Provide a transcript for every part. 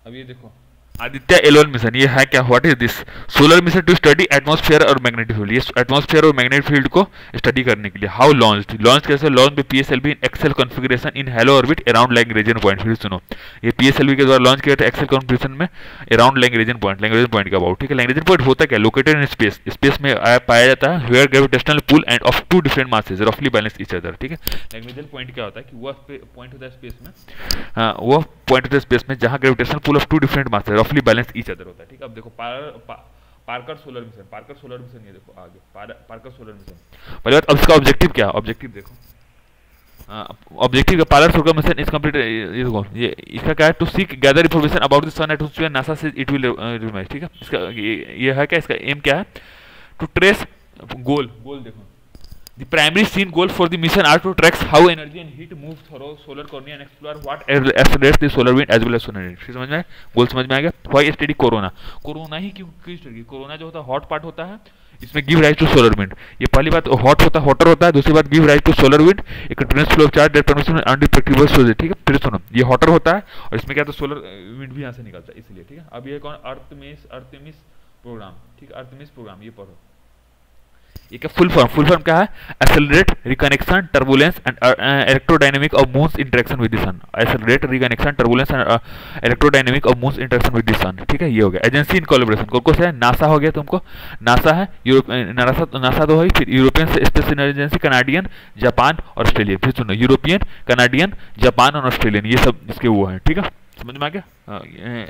अब ये देखो आदित्य एल1 मिशन, ये है क्या, what is this, solar mission to study atmosphere और मैग्नेटिक फील्ड, ये एटमॉस्फेयर और मैग्नेटिक फील्ड को स्टडी करने के लिए। हाउ लॉन्च्ड, लॉन्च कैसे, launch by PSLV in XL configuration in halo orbit around Lagrangian point. फिर सुनो, ये पीएसएलवी के द्वारा लॉन्च किया था एक्सेल कॉन्फ़िगरेशन में around Lagrangian point. Lagrangian point का अबाउट, ठीक है। लैग्रेंजियन पॉइंट होता क्या, लोकेटेड इन स्पेस, स्पेस में पाया जाता है, where gravitational pull and of two different masses रफली बैलेंस ईच अदर, ठीक है। लैग्रेंजियन पॉइंट क्या होता है कि वह पॉइंट होता है स्पेस में, वह पॉइंट होता है स्पेस में जहां gravitational pull of two different masses रफली बैलेंस ईच अदर होता है, ठीक है। अब देखो Parker solar mission, Parker solar mission, ये देखो आगे पार्कर सोलर मिशन। पहले बात, अब इसका ऑब्जेक्टिव क्या है, ऑब्जेक्टिव देखो, ऑब्जेक्टिव का Parker solar mission is complete, ये देखो ये इसका क्या है, to seek gather information about the sun atmosphere, NASA से इट विल रिमेज, ठीक है। इसका ये है क्या, इसका एम क्या है, टू ट्रेस गोल, गोल देखो, the primary scene goal for the mission are to track how energy and heat move through solar cornea and explore what accelerates the solar wind as well as solar energy। समझ में आया, गोल समझ में आ गया। why study corona, corona ही क्यों study, corona जो होता है हॉट पार्ट होता है, इसमें give rise to solar wind, ये पहली बात हॉट होता है, हॉटर होता है, दूसरी बात give rise to solar wind, एक continuous flow of charge that permits indestructible solar, ठीक है। फिर सुनो, ये हॉटर होता है और इसमें क्या, तो सोलर विंड भी यहाँ से निकलता है, इसलिए, ठीक है। अब ये कौन, अर्थमिस प्रोग्राम, ठीक है, अर्थमिस प्रोग्राम, ये पढ़ो, ये क्या फुल फॉर्म क्या है, accelerate reconnection turbulence and electrodynamic of moons interaction with the sun, accelerate reconnection turbulence and electrodynamic of moons interaction with the sun, ठीक है। ये हो गया। एजेंसी इन कोलैबोरेशन, कौन से है, नासा हो गया तुमको, नासा है, नासा तो है, फिर European space agency, Canadian, Japan और ऑस्ट्रेलिया। फिर सुनो, यूरोपियन, कनाडियन, जापान और ऑस्ट्रेलियन, ये सब इसके वो हैं, ठीक है, समझ में आ गया।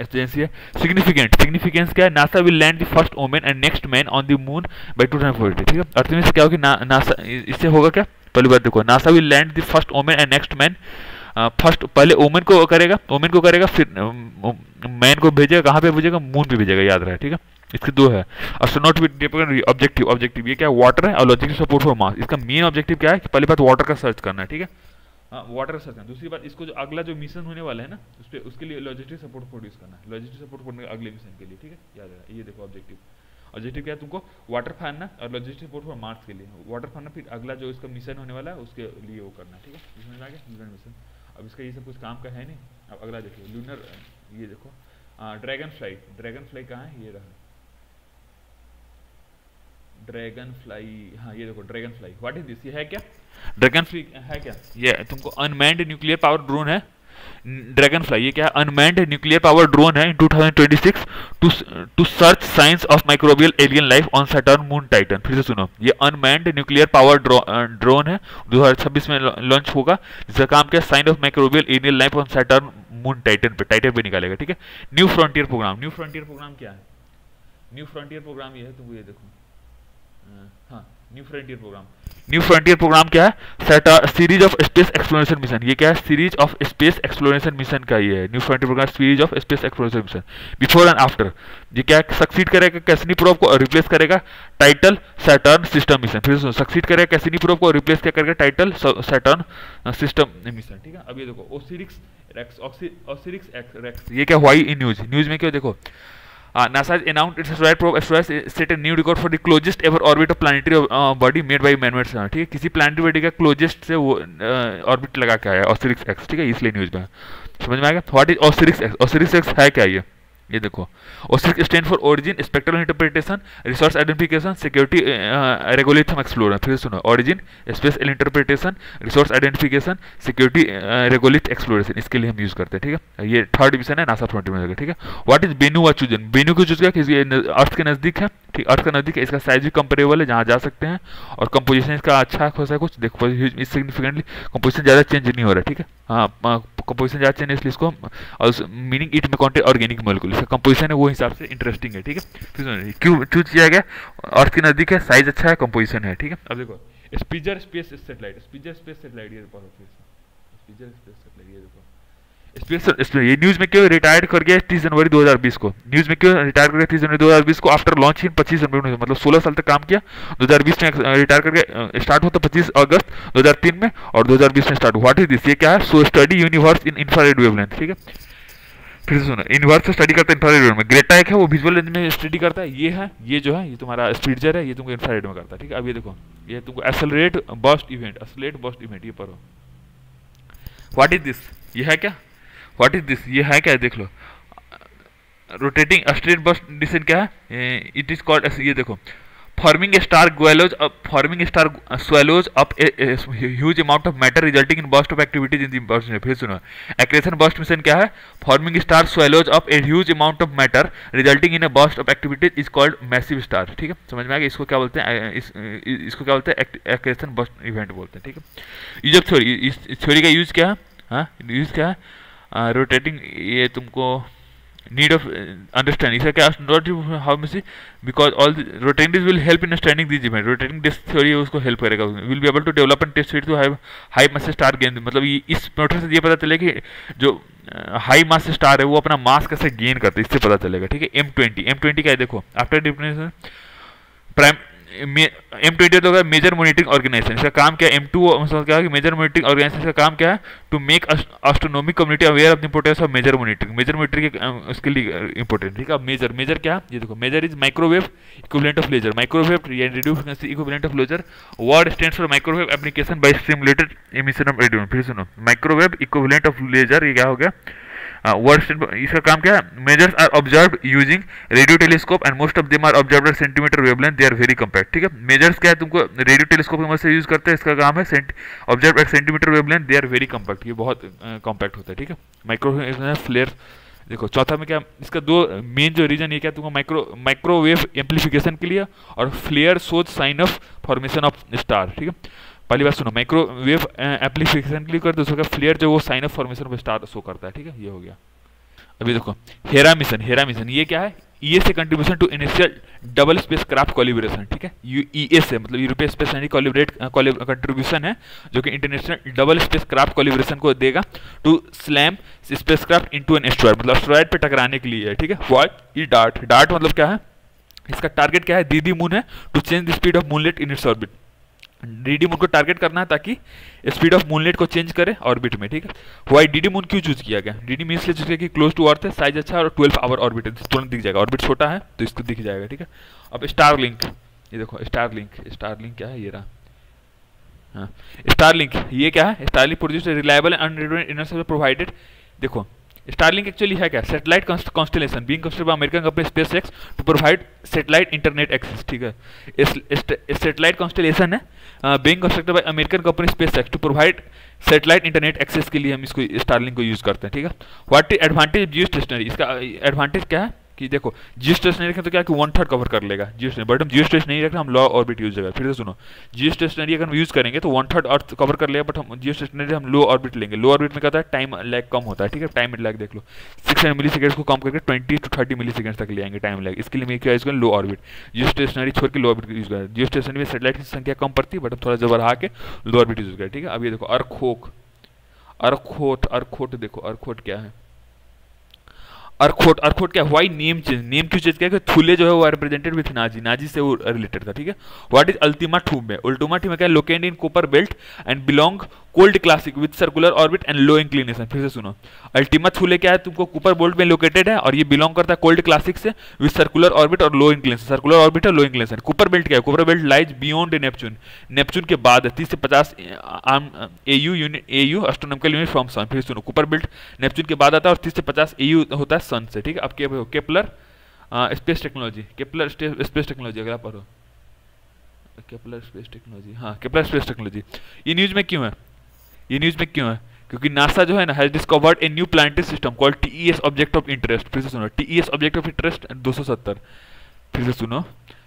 एजेंसी है। सिग्निफिकेंट, सिग्निफिकेंस क्या है, NASA will land the first women and next man on the moon by 2040, ठीक है। अर्थ में से क्या होगी, नासा, इससे होगा क्या, पहली बात देखो, NASA will land the first women and next man, first पहले वुमेन को करेगा, फिर मैन को भेजेगा, कहाँ पे भेजेगा, मून पे भेजेगा, याद रहे, ठीक है। इसके दो है, एस्ट्रोनॉट विद ऑब्जेक्टिव, ऑब्जेक्टिव ये क्या है, वाटर है और लॉजिस्टिक सपोर्ट फॉर मास। इसका मेन ऑब्जेक्टिव क्या है कि पहली बात वाटर का सर्च करना है, ठीक है, वाटर सर्च करना। दूसरी बात, इसको जो अगला जो मिशन होने वाला है ना, उसके लिए लॉजिस्टिक सपोर्ट प्रोड्यूस करना है, लॉजिस्टिक सपोर्ट करने अगले मिशन के लिए, ठीक है, याद है। ये देखो ऑब्जेक्टिव, ऑब्जेक्टिव क्या है, तुमको वाटर फाड़ना और लॉजिस्टिक सपोर्ट फॉर मार्स के लिए, वाटर फाड़ना, फिर अगला जो इसका मिशन होने वाला है उसके लिए वो करना, ठीक है। इसमें आ गया लूनर मिशन। अब इसका ये सब कुछ काम का है नहीं। अब अगला देखिए लूनर, ये देखो ड्रैगन फ्लाई, ड्रैगन फ्लाई कहाँ है, ये रहा ड्रैगन फ्लाई, हाँ ये देखो dragonfly, what is this, ये है क्या, ड्रैगन फ्लाई है क्या, ये तुमको अनमैन्ड न्यूक्लियर पावर ड्रोन है, ड्रैगन फ्लाई, ये क्या है, अनमैन्ड न्यूक्लियर पावर ड्रोन है in 2026 to search science of microbial alien life on Saturn moon Titan. फिर से सुनो, ये अनमैन्ड न्यूक्लियर पावर ड्रोन है, 2026 में लॉन्च होगा, जिसका काम क्या है, sign of microbial alien life on Saturn moon Titan पे निकालेगा, ठीक है। New frontier program, new frontier program क्या है, न्यू फ्रंटियर प्रोग्राम ये है, तुमको ये देखो, हाँ new frontier program, new frontier program क्या है, series of space exploration mission, ये क्या है, series of space exploration mission का ये है new frontier program, series of space exploration mission. Before and after, ये क्या सक्सीड करेगा, कैसिनी प्रोब को रिप्लेस करेगा टाइटल सैटर्न सिस्टम मिशन। फिर सक्सीड करेगा कैसिनी प्रोब को रिप्लेस क्या करेगा, टाइटल सैटर्न सिस्टम मिशन, ठीक है। अब ये देखो ओसिरिक्स रेक्स, ये क्या हुआ इन न्यूज में क्यों, देखो NASA has announced its asteroid probe asteroid set a new record for the closest ever orbit of planetary body made by man-made sun, ठीक है। किसी planetary body का closest से वो ऑर्बिट लगा के आया OSIRIS X, ठीक है, इसलिए न्यूज़ में समझ में आ गया। What is OSIRIS X, OSIRIS X है क्या, ये देखो, OSIRIS stand for origin spectral interpretation resource identification security regolith explorer. फिर सुनो, origin special interpretation resource identification security regulate exploration, इसके लिए हम यूज करते हैं, ठीक है। ये थर्ड डिवीजन है नासा फ्रंटियर में, ठीक है। What is Bennu was chosen, Bennu को चूज किया कि अर्थ के नजदीक है, ठीक, अर्थ का नजदीक है, इसका साइज भी कंपेरेबल है, जहाँ जा सकते हैं, और कंपोजिशन इसका अच्छा है कुछ, देखो सिग्निफिकेंटली कंपोजिशन ज़्यादा चेंज नहीं हो रहा है, ठीक है। हाँ कंपोजिशन ज़्यादा चेंज है इसलिए इसको, और मीनिंग इट में कॉन्टेंट ऑर्गेनिक मोलिक्यूल, इसका कंपोजिशन है वो हिसाब से इंटरेस्टिंग है, ठीक है। फिर क्यों चूज किया गया, अर्थ के नजदीक है, साइज अच्छा है, कंपोजिशन है, ठीक है। अब देखो स्पीजर स्पेस सैटेलाइट, स्पीजर स्पेस सैटेलाइट, ये देखो स्पीजर स्पेस सैटेलाइट, ये देखो स्पेस, ये न्यूज में क्यों रिटायर्ड कर गया 30 जनवरी 2020 को, न्यूज में क्यों रिटायर कर गया 30 जनवरी 2020 को, आफ्टर लॉन्च इन 25 जनवरी, मतलब 16 साल तक काम किया, 2020 में रिटायर करके स्टार्ट होता 25 अगस्त 2003 में और 2020 में स्टार्ट। व्हाट इज दिस, ये क्या है, so study universe in infrared wavelength, ठीक है। फिर से सुनो, यूनिवर्स स्टडी करता है इंफ्रारेड वेवलेंथ में, ग्रेटा एक है वो विजुअल रेंज में स्टडी करता है, ये है, ये जो है ये तुम्हारा स्पीडजर है, ये तुमको इंफ्रारेड में करता है, ठीक है। अब ये देखो, ये तुमको एक्सेलरेट बर्स्ट इवेंट, ये पढ़ो। व्हाट इज दिस, ये है क्या, व्हाट इज दिस, ये है क्या, देख लो, रोटेटिंग स्ट्रेट बर्स्ट डिसेंट क्या है, इट इज कॉल्ड, ये देखो, forming a star swallows up a huge amount of matter resulting in burst of activities in the burst mission. फिर सुनो, accretion burst mission क्या है, forming a star swallows up a huge amount of matter resulting in a burst of activities is called massive star. ठीक है, समझ में आ गया, इसको क्या बोलते हैं, इसको क्या बोलते हैं, accretion burst event बोलते हैं। ठीक है, यूज ऑफ थ्योरी, इस थ्योरी का यूज क्या है, हाँ यूज क्या है, रोटेटिंग, ये तुमको need of understanding, इसका क्या, not how many, because all the rotating disk will help in understanding these events, rotating disk theory उसको help करेगा, will be able to develop and test it to have high mass star gain, मतलब इस method से ये पता चले कि जो हाई मास स्टार है वो अपना मास कैसे गेन करते हैं, इससे पता चलेगा। ठीक है, M20 क्या है, देखो, आफ्टर डिफिनेशन प्राइम M20 तो होगा मेजर मॉनिटरिंग ऑर्गेनाइजेशन, इसका काम क्या है, M2 मतलब क्या है कि मेजर मॉनिटरिंग ऑर्गेनाइजेशन का काम क्या है, to make astronomic community aware of the importance of maser monitoring के उसके लिए इंपॉर्टेंट। ठीक है, मेजर क्या है, ये देखो, maser is microwave equivalent of laser, microwave या radio frequency equivalent of laser, word stands for microwave application by stimulated emission of radio. फिर सुनो, माइक्रोवेव इक्विवेलेंट ऑफ लेजर, ये क्या हो गया, वर्ड, इसका काम क्या है, masers are observed using radio telescope and most of them are observed at centimetre wavelength, they are very compact. ठीक है, मेजर्स क्या है, तुमको रेडियो टेलीस्कोप की मदद से यूज करते हैं, इसका काम है observe at centimetre wavelength, they are very compact, ये बहुत कॉम्पैक्ट होता है। ठीक है, माइक्रोवेव फ्लेयर, देखो चौथा में क्या, इसका दो मेन जो रीजन ये क्या, तुमको माइक्रोवेव एम्पलीफिकेशन के लिए, और flare shows sign of formation of star. ठीक है, पहली बात सुनो, माइक्रोवेव एप्लीकेशन के लिए करते हैं, फ्लेयर जो वो sign of formation of star show करता है। ठीक है, ये हो गया। अभी देखो हेरा मिशन ये क्या है, ESA contribution to initial double स्पेस क्राफ्ट कोलिब्रेशन। ठीक है, ईएसए मतलब यूरोपियन स्पेस कंट्रीब्यूशन है जो कि इंटरनेशनल डबल स्पेस क्राफ्ट कोलिब्रेशन को देगा to slam spacecraft into an asteroid, मतलब एस्टेरॉयड पे टकराने के लिए है। ठीक है, व्हाट ई डार्ट मतलब क्या है, इसका टारगेट क्या है, दीदी मून है, to change the speed of moonlet in its orbit, Didymoon को टारगेट करना है ताकि स्पीड ऑफ मूनलेट को चेंज करे ऑर्बिट में। ठीक है, वाई डीडी मून क्यों चूज किया गया, डीडी मीन इसलिए चूज किया कि क्लोज टू अर्थ है, साइज अच्छा है और 12 आवर ऑर्बिट है, तुरंत दिख जाएगा, ऑर्बिट छोटा है तो इसको दिख जाएगा। ठीक है, अब स्टारलिंक, ये देखो स्टारलिंक क्या है, ये रहा, हाँ स्टारलिंक, ये क्या है, Starlink produce reliable and unreliable provided, देखो स्टारलिंक एक्चुअली है क्या, satellite constellation being constructed by American company SpaceX to provide satellite internet access. ठीक है, सैटेलाइट कॉन्स्टेलेशन है being constructed by American company SpaceX to provide satellite internet access के लिए हम इसको स्टारलिंक को यूज करते हैं। ठीक है, what is advantage Jio stationery, इसका एडवांटेज क्या है कि देखो जियो स्टेशनरी का तो क्या कि 1/3 कवर कर लेगा जियो स्टेशनरी, बट हम जियो स्टेशनरी रखते हैं, हम लो ऑर्बिट यूज करेंगे। फिर से सुनो, जियो स्टेशनरी अगर हम यूज करेंगे तो 1/3 अर्थ कवर कर लेगा, बट हम जियो स्टेशनरी हम लो ऑर्बिट लेंगे, लो ऑर्बिट में क्या होता है, टाइम लैग कम होता है। ठीक है, टाइम लैग देख लो 600 मिली सेकेंड्स को कम करके 20 to 30 मिली सेकेंड्स तक ले आएंगे टाइम लैग, इसके लिए मैं क्या यूज करें, लो ऑर्बिट, जियो स्टेशनरी छोड़ के लो ऑर्बिट यूज करें, जियो स्टेशनरी में सैटेलाइट की संख्या कम पड़ती है, बट हम थोड़ा जो बढ़ा के लो ऑर्बिट यूज करें। ठीक है, अब ये देखो अर्कहोट देखो अर्कहोट क्या है, अर्कहोट क्या, व्हाई नेम क्यों चेंज किया, थूले जो है वो रिप्रेजेंटेड विथ नाजी से वो रिलेटेड था। ठीक है, व्हाट इज अल्टीमा ठूम में क्या, located in Kuiper belt and belong cold classic with circular orbit and low inclination. फिर से सुनो, अल्टीमा थूले क्या है, तुमको कुपर बोल्ट में लोकेटेड है और ये बिलोंग करता है कोल्ड क्लासिक से विद सर्कुलर ऑर्बिट और लो इंक्लिनेशन, सर्कुलर ऑर्बिट और लो इंक्लिनेशन। कुपर बेल्ट क्या है, Kuiper belt lies beyond Neptune के बाद 30 से 50 AU astronomical unit from sun. फिर सुनो, कुपर बेल्ट नेपच्यून के बाद आता है और 30 से 50 AU होता है सन से। ठीक है, अब केपलर स्पेस टेक्नोलॉजी अगला पढ़ो, केपलर स्पेस टेक्नोलॉजी, हाँ केपलर स्पेस टेक्नोलॉजी, ये न्यूज में क्यों है, क्योंकि नासा जो है ना has discovered a new planetary system called TES object of interest. फिर से सुनो, TES ऑब्जेक्ट ऑफ इंटरेस्ट 270। फिर से सुनो,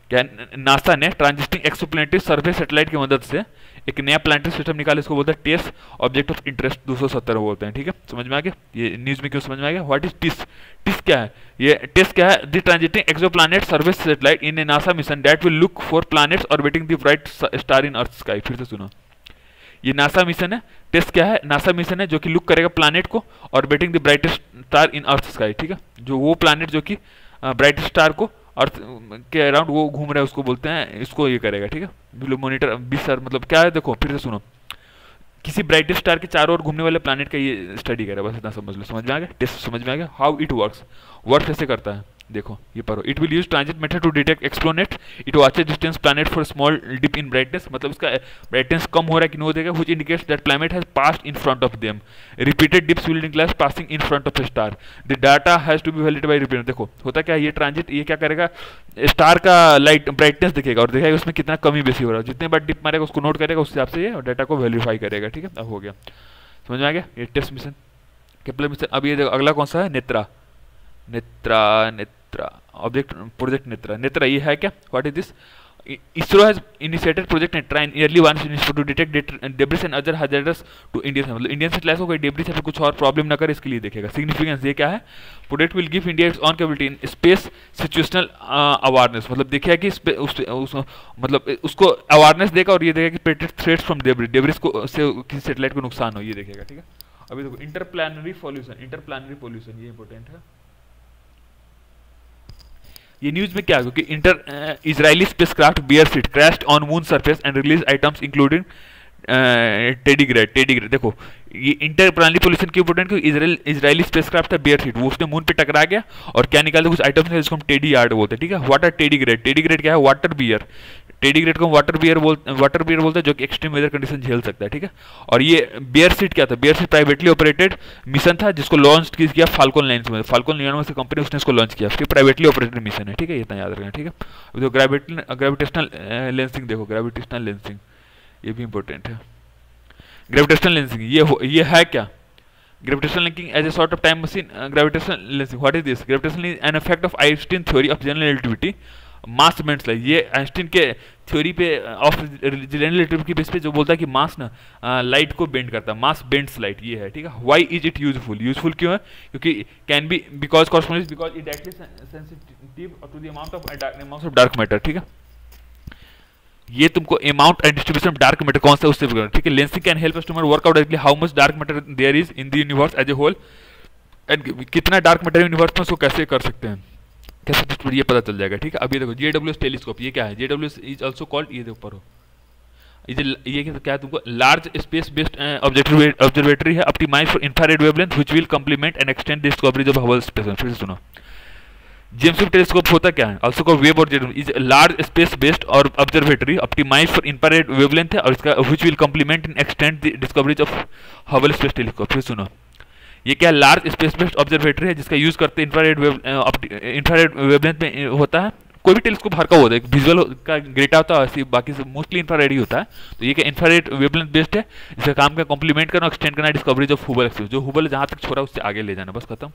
क्या नासा ने ट्रांजिस्टिंग एक्सोप्लैनेटरी सर्वे सैटेलाइट की मदद से एक नया प्लैनेटरी सिस्टम निकाला, इसको बोलते हैं TES ऑब्जेक्ट ऑफ इंटरेस्ट 270 बोलते हैं। ठीक है, समझ में आ गया, ये न्यूज में क्यों समझ में आ गया। व्हाट इज टिस क्या है, ये टिस क्या है, the transiting exoplanet service satellite in A NASA mission that will look for planets orbiting the bright star in earth sky. फिर से सुनो, ये नासा मिशन है, टेस्ट क्या है, नासा मिशन है जो कि लुक करेगा प्लैनेट को orbiting the brightest star in earth sky. ठीक है, जो वो प्लैनेट जो कि ब्राइटेस्ट स्टार को अर्थ के अराउंड वो घूम रहा है उसको बोलते हैं, इसको ये करेगा। ठीक है, मॉनिटर बिसर मतलब क्या है, देखो फिर से सुनो, किसी ब्राइटेस्ट स्टार के चारों ओर घूमने वाले प्लैनेट का ये स्टडी करेगा, बस इतना समझ लो, समझ में आ गया, टेस्ट समझ में आ गया। हाउ इट वर्क्स कैसे करता है, देखो ये पढ़ो, it will use transit method to detect exoplanet, it watches distance planet for small dip in brightness, मतलब इसका ब्राइटनेस कम हो रहा है कि नहीं हो देगा, which indicates that planet has passed in front of them, repeated dips will glass passing in front of a star, the data has to be validated by repeat. देखो होता क्या है, ये ट्रांजिट ये क्या करेगा, स्टार का लाइट ब्राइटनेस दिखेगा और दिखाएगा उसमें कितना कमी बेसी हो रहा है, जितने बार डिप मारेगा उसको नोट करेगा, उस हिसाब से ये डाटा को वेरीफाई करेगा। ठीक है, अब हो गया, समझ में आ गया ये टेस्ट मिशन, केपलर मिशन। अब ये देखो अगला कौन सा है, नेत्रा, नेत्रा नेत्रा ऑब्जेक्ट प्रोजेक्ट नेत्रा। नेत्रा ये है क्या, what is this, ISRO has initiated project Netra in early ones to detect debris and other hazardous to Indian, मतलब इंडियन सेटेलाइट्स को कोई डेब्रिस या कुछ और प्रॉब्लम ना करे, इसके लिए देखेगा। सिग्निफिकेंस ये क्या है, project will give India it's on capability in space situational awareness, मतलब देखिए कि मतलब उसको अवेयरनेस देगा और ये देखेगा कि predict threats from debris, debris को से किसी सेटेलाइट को नुकसान हो, ये देखेगा। ठीक है, अभी देखो इंटरप्लानरी पॉल्यूशन, इंटरप्लानरी पॉल्यूशन ये इंपॉर्टेंट है। ये न्यूज में क्या है, क्योंकि Israeli spacecraft Beresheet crashed on moon surface and release items including tardigrade. Tardigrade देखो ये इंटरप्लानरी पॉल्यूशन क्यों इंपॉर्टेंट, क्योंकि इजरायली स्पेसक्राफ्ट था बियरसीट, वो उसने मून पे टकरा गया और क्या निकालते कुछ आइटम्स है जिसको हम टेडी यार्ड बोलते हैं। ठीक है, वाटर टेडीग्रेड, टेडीग्रेड क्या है, वाटर बियर, टेडीग्रेड को वाटर बियर बोलते हैं जो कि एक्सट्रीम वेदर कंडीशन झेल सकता है। ठीक है, और ये बियरसीट क्या था, बियरसीट प्राइवेटली ऑपरेटेड मिशन था जिसको लॉन्च किया फाल्कन 9 में, फाल्कन 9 से कंपनी उसने इसको लॉन्च किया, फिर प्राइवेटली ऑपरेटेड मिशन है। ठीक है, इतना याद रखना। ठीक है, अभी तो ग्रेविटेशनल लेंसिंग देखो, ग्रेविटेशनल लेंसिंग ये भी इंपॉर्टेंट है। ग्रेविटेशनल लेंसिंग ये है क्या, gravitational linking as a sort of time machine, gravitational lensing what is this, gravitational is an effect of Einstein theory of general relativity mass bends light, ये Einstein के theory पे of general relativity के base पे जो बोलता है कि मास ना लाइट को बेंड करता है, मास बेंड्स लाइट, ये है। ठीक है, why is it useful, useful क्यों है, क्योंकि can be because cosmology because it directly sensitive to the amount of dark matter. ठीक है, ये तुमको amount and distribution of dark matter कौन सा उससे, ठीक है। Lensing can help us to work out directly how much dark matter there is in the universe as a whole, and कितना डार्क मैटर यूनिवर्स में उसको कैसे कर सकते हैं, कैसे ये पता चल जाएगा। ठीक है, अभी देखो जेडब्ल्यूएस टेलीस्कोप, ये क्या है, जेडब्ल्यूएस इज आल्सो कॉल्ड, ये देखो पढ़ो, ये क्या है तुमको, लार्ज स्पेस बेस्ड ऑब्जर्वेटरी है optimized for infrared wavelength which will complement and extend the discoveries of Hubble space. फिर से सुनो, जेम्स वेब टेलीस्कोप होता क्या है, आल्सो कॉल्ड वेब और JW is large space based और observatory optimized for infrared wavelength है और इसका which will complement and extend the discoveries of Hubble space telescope. फिर सुनो, ये क्या लार्ज स्पेस बेस्ड ऑब्जर्वेटरी है जिसका यूज करते इंफ्रारेड वेवलेंथ में होता है, कोई भी टेलीस्कोप हर का होता है, विजुअल का ग्रेटा होता है, बाकी से मोस्टली इंफ्रारेड ही होता है, तो ये क्या इंफ्रारेड वेवलेंथ बेस्ड है, इसका काम का कॉम्प्लीमेंट करना एक्सटेंड करना डिस्कवरीज ऑफ हुबल एक्सप्रेस, जो हुबल जहां तक छोड़ा उससे आगे ले जाना, बस खत्म।